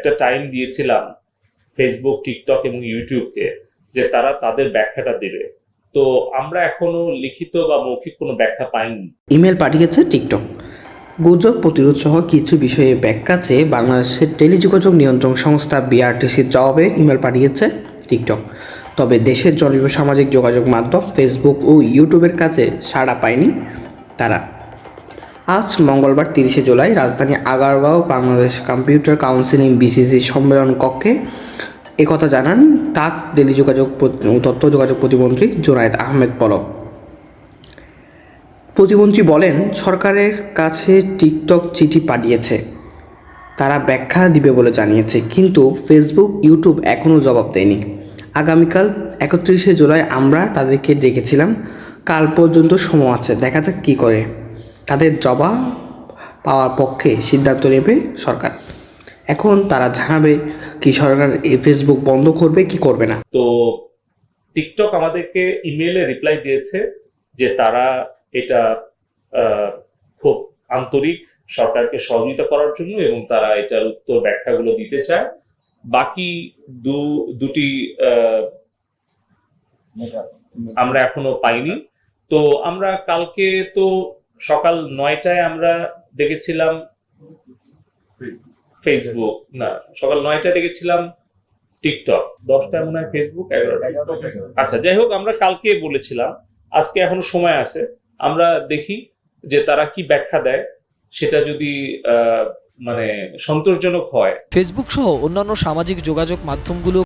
একটা টাইম দিয়েছিলাম Facebook, TikTok এবং ইউটিউবকে যে তারা তাদের ব্যাখ্যাটা দেবে। তো আমরা এখনো লিখিত বা মৌখিক কোনো ব্যাখ্যা পাইনি। ইমেল পাঠিয়েছে টিকটক। গুজব প্রতিরোধ সহ কিছু বিষয়ে ব্যাখ্যা চেয়ে বাংলাদেশের টেলিযোগাযোগ নিয়ন্ত্রণ সংস্থা বিআরটিসির জবাবে ইমেল পাঠিয়েছে টিকটক। তবে দেশের জনপ্রিয় সামাজিক যোগাযোগ মাধ্যম ফেসবুক ও ইউটিউবের কাছে সাড়া পায়নি তারা। আজ মঙ্গলবার 30শে জুলাই রাজধানী Agargaon Bangladesh computer counselling BCC সম্মেলন কক্ষে একথা জানান টাক টেলিযোগাযোগ ও তথ্য যোগাযোগ প্রতিমন্ত্রী জুনায়েদ আহমেদ পলক। প্রতিমন্ত্রী বলেন, সরকারের কাছে টিকটক চিঠি পাঠিয়েছে, তারা ব্যাখ্যা দিবে বলে জানিয়েছে, কিন্তু ফেসবুক ইউটিউব এখনও জবাব দেয়নি। আগামীকাল 31শে জুলাই আমরা তাদেরকে ডেকেছিলাম, কাল পর্যন্ত সময় আছে, দেখা যাক কী করে। তাদের জবাব পাওয়ার পক্ষে সিদ্ধান্ত নেবে সরকার। এখন তারা জানাবে কি সরকার এই ফেসবুক বন্ধ করবে কি করবে না। তো টিকটক আমাদেরকে ইমেলে রিপ্লাই দিয়েছে যে তারা এটা খুব আন্তরিক সরকারকে সহযোগিতা করার জন্য এবং তারা এটার উত্তর ব্যাখ্যাগুলো দিতে চায়। বাকি দুটি আমরা এখনো পাইনি। তো আমরা কালকে তো সকাল 9টায় আমরা দেখেছিলাম ফেসবুক, না সকাল 9টায় দেখেছিলাম টিকটক, 10টায় মনে হয় ফেসবুক, 11টায়। আচ্ছা, যাই হোক, আমরা কালকে বলেছিলাম, আজকে এখনো সময় আছে, আমরা দেখি যে তারা কি ব্যাখ্যা দেয়। সেটা যদি মানে সন্তোষজনক হয়। ফেসবুক সহ অন্যান্য সামাজিক যোগাযোগ মাধ্যমগুলো